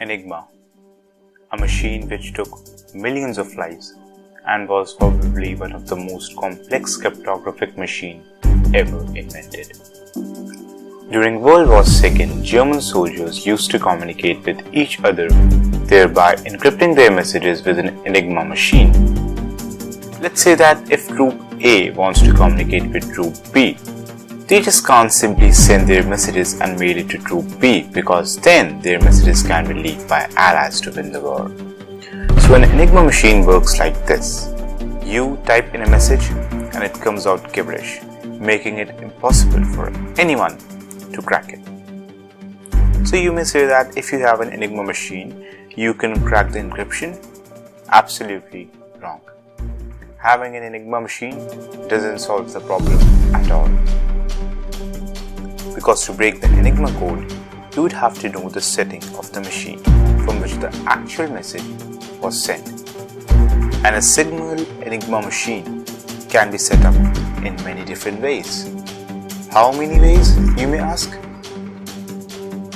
Enigma, a machine which took millions of lives and was probably one of the most complex cryptographic machines ever invented. During World War II, German soldiers used to communicate with each other, thereby encrypting their messages with an Enigma machine. Let's say that if Group A wants to communicate with Group B, they just can't simply send their messages and mail it to Group B, because then their messages can be leaked by allies to win the war. So an Enigma machine works like this. You type in a message and it comes out gibberish, making it impossible for anyone to crack it. So you may say that if you have an Enigma machine, you can crack the encryption. Absolutely wrong. Having an Enigma machine doesn't solve the problem at all. Because to break the Enigma code, you would have to know the setting of the machine from which the actual message was sent. And a single Enigma machine can be set up in many different ways. How many ways, you may ask?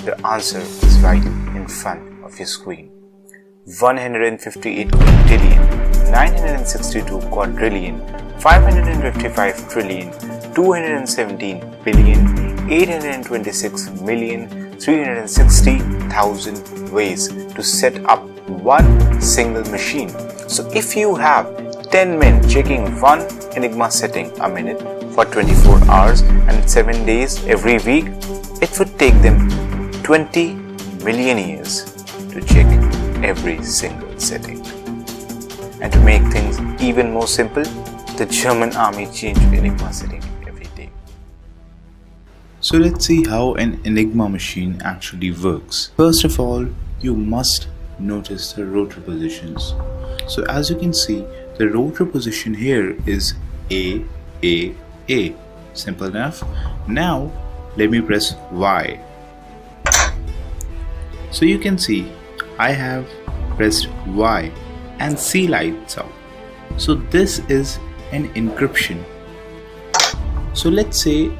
The answer is right in front of your screen. 158 quintillion, 962 quadrillion, 555 trillion, 217 billion, 826 million, 360,000 ways to set up one single machine. So if you have 10 men checking one Enigma setting a minute for 24 hours and 7 days every week, it would take them 20 million years to check every single setting. And to make things even more simple, the German army changed Enigma setting every day. So let's see how an Enigma machine actually works. First of all, you must notice the rotor positions. So as you can see, the rotor position here is A. Simple enough. Now let me press Y. So you can see I have pressed Y and C lights out. So this is an encryption. So let's say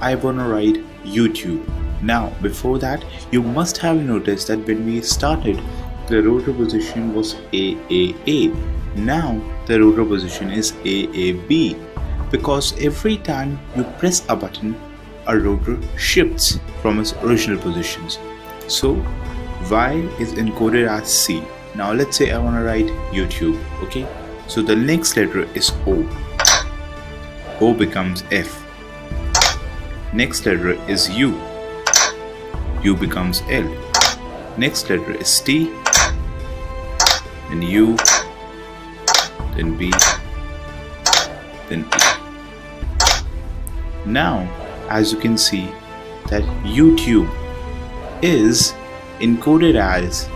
I want to write YouTube. Now before that, you must have noticed that when we started, the rotor position was AAA. Now the rotor position is AAB, because every time you press a button, a rotor shifts from its original positions. So Y is encoded as C. Now let's say I want to write YouTube. Okay, so the next letter is O. O becomes F. Next letter is U. U becomes L. Next letter is T. Then U. Then B. Then E. Now, as you can see, that YouTube is encoded as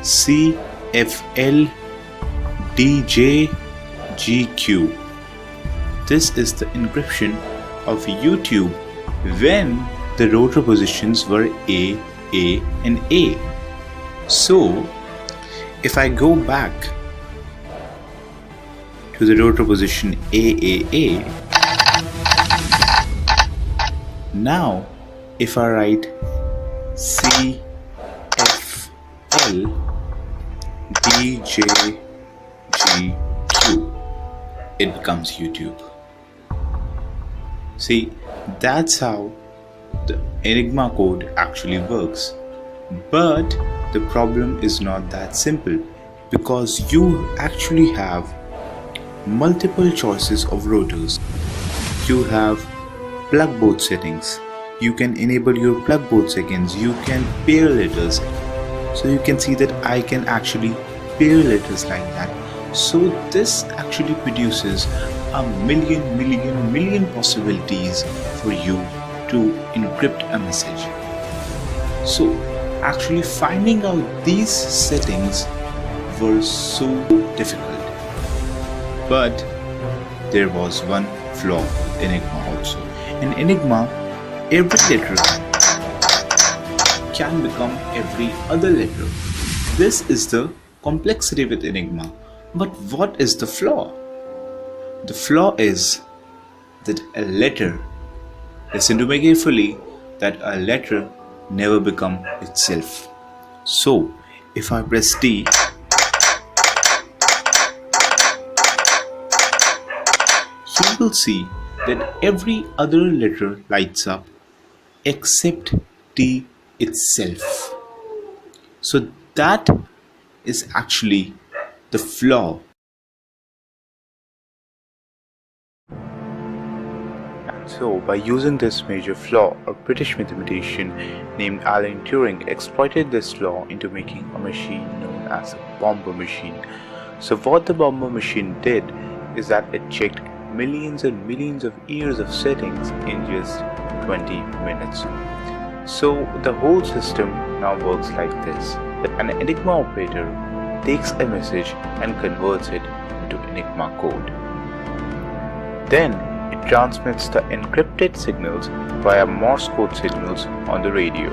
CFLDJGQ. This is the encryption of YouTube when the rotor positions were A, and A. So, if I go back to the rotor position AAA, now if I write CFLDJGQ, it becomes YouTube. See, that's how the Enigma code actually works. But the problem is not that simple, because you actually have multiple choices of rotors. You have plug both settings. You can enable your plug both settings. You can pair letters. So you can see that I can actually pair letters like that. So this actually produces a million possibilities for you to encrypt a message. So actually finding out these settings were so difficult. But there was one flaw with Enigma also. In Enigma, every letter can become every other letter. This is the complexity with Enigma. But what is the flaw? The flaw is that a letter, listen to me carefully, that a letter never become itself. So If I press D, you will see that every other letter lights up except D itself. So that is actually the flaw. And so, by using this major flaw, a British mathematician named Alan Turing exploited this flaw into making a machine known as the Bombe machine. So what the Bombe machine did is that it checked millions and millions of years of settings in just 20 minutes. So the whole system now works like this. An Enigma operator takes a message and converts it into Enigma code. Then it transmits the encrypted signals via Morse code signals on the radio.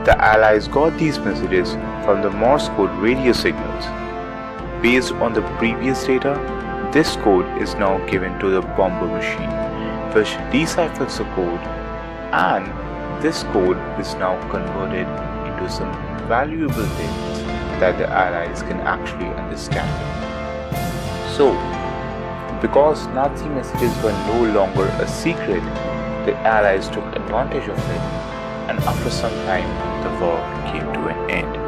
The Allies got these messages from the Morse code radio signals. Based on the previous data, this code is now given to the Bombe machine, which deciphers the code, and this code is now converted into some valuable things that the Allies can actually understand. So, because Nazi messages were no longer a secret, the Allies took advantage of it, and after some time, the war came to an end.